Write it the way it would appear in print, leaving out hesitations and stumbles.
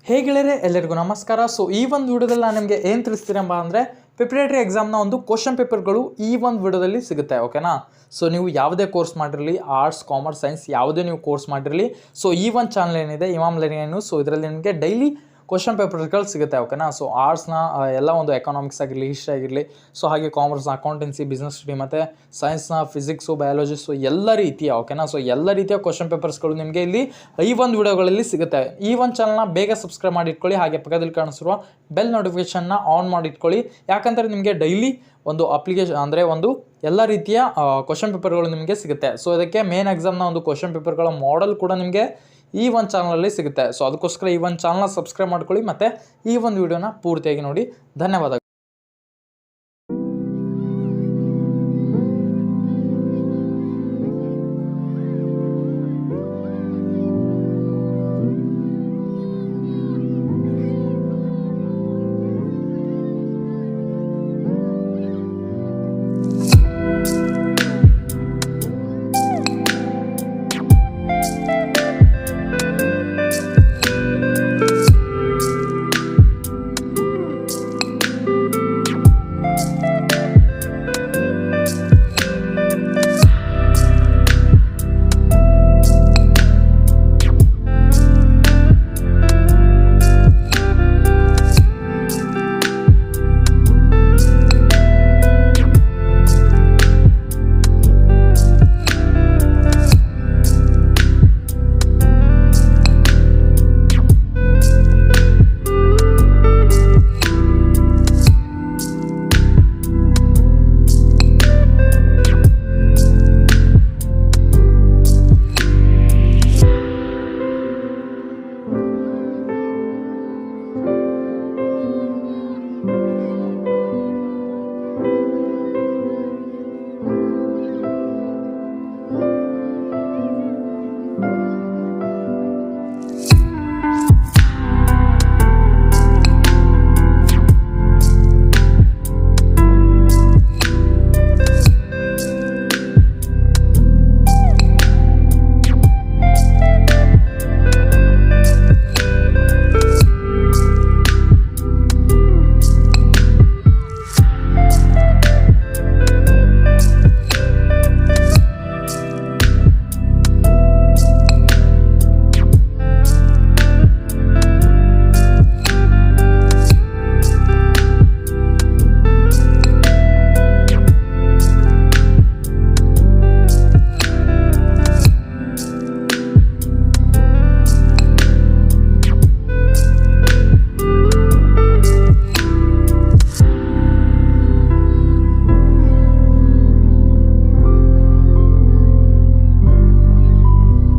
ಹೇಗೆಳರೆ ಎಲ್ಲರಿಗೂ ನಮಸ್ಕಾರ. ಸೊ ಈ ಒಂದು ವಿಡಿಯೋದಲ್ಲಿ ನಾನು ನಿಮಗೆ ಏನು ತಿಳಿಸ್ತೀರಪ್ಪ ಅಂದರೆ ಪ್ರಿಪರೇಟರಿ ಎಕ್ಸಾಮ್ನ ಒಂದು ಕ್ವಶನ್ ಪೇಪರ್ಗಳು ಈ ಒಂದು ವಿಡಿಯೋದಲ್ಲಿ ಸಿಗುತ್ತೆ. ಓಕೆನಾ. ಸೊ ನೀವು ಯಾವುದೇ ಕೋರ್ಸ್ ಮಾಡಿರಲಿ, ಆರ್ಟ್ಸ್, ಕಾಮರ್ಸ್, ಸೈನ್ಸ್ ಯಾವುದೇ ನೀವು ಕೋರ್ಸ್ ಮಾಡಿರಲಿ, ಸೊ ಈ ಒಂದು ಚಾನಲ್ ಏನಿದೆ ಇಮಾಮ್ ಲರ್ನಿಂಗ್ ನ್ಯೂಸ್, ಸೊ ಇದರಲ್ಲಿ ನಿಮಗೆ ಡೈಲಿ ಕ್ವಶನ್ ಪೇಪರ್ಗಳು ಸಿಗುತ್ತೆ. ಓಕೆನಾ. ಸೊ ಆರ್ಟ್ಸ್ನ ಎಲ್ಲ ಒಂದು ಎಕನಾಮಿಕ್ಸ್ ಆಗಿರಲಿ, ಹಿಸ್ಟ್ರಿ ಆಗಿರಲಿ, ಸೊ ಹಾಗೆ ಕಾಮರ್ಸ್ನ ಅಕೌಂಟೆನ್ಸಿ, ಬಿಸ್ನೆಸ್ ಸ್ಟಡಿ, ಮತ್ತು ಸೈನ್ಸ್ನ ಫಿಸಿಕ್ಸು, ಬಯಾಲಜಿ, ಸೊ ಎಲ್ಲ ರೀತಿಯ ಓಕೆನಾ. ಸೊ ಎಲ್ಲ ರೀತಿಯ ಕ್ವಶನ್ ಪೇಪರ್ಸ್ಗಳು ನಿಮಗೆ ಇಲ್ಲಿ ಈ ಒಂದು ವಿಡಿಯೋಗಳಲ್ಲಿ ಸಿಗುತ್ತೆ. ಈ ಒಂದು ಚಾನಲ್ನ ಬೇಗ ಸಬ್ಸ್ಕ್ರೈಬ್ ಮಾಡಿ ಇಟ್ಕೊಳ್ಳಿ, ಹಾಗೆ ಪಕ್ಕದಲ್ಲಿ ಕಾಣಿಸಿರುವ ಬೆಲ್ ನೋಟಿಫಿಕೇಷನ್ನ ಆನ್ ಮಾಡಿ ಇಟ್ಕೊಳ್ಳಿ. ಯಾಕಂದರೆ ನಿಮಗೆ ಡೈಲಿ ಒಂದು ಅಪ್ಲಿಕೇಶನ್ ಅಂದರೆ ಒಂದು ಎಲ್ಲ ರೀತಿಯ ಕ್ವಶನ್ ಪೇಪರ್ಗಳು ನಿಮಗೆ ಸಿಗುತ್ತೆ. ಸೊ ಇದಕ್ಕೆ ಮೇನ್ ಎಕ್ಸಾಮ್ನ ಒಂದು ಕ್ವಶನ್ ಪೇಪರ್ಗಳ ಮಾಡೆಲ್ ಕೂಡ ನಿಮಗೆ ಈ ಒಂದು ಚಾನಲಲ್ಲಿ ಸಿಗುತ್ತೆ. ಸೊ ಅದಕ್ಕೋಸ್ಕರ ಈ ಒಂದು ಚಾನಲ್ನ ಸಬ್ಸ್ಕ್ರೈಬ್ ಮಾಡ್ಕೊಳ್ಳಿ ಮತ್ತು ಈ ಒಂದು ವಿಡಿಯೋನ ಪೂರ್ತಿಯಾಗಿ ನೋಡಿ. ಧನ್ಯವಾದಗಳು.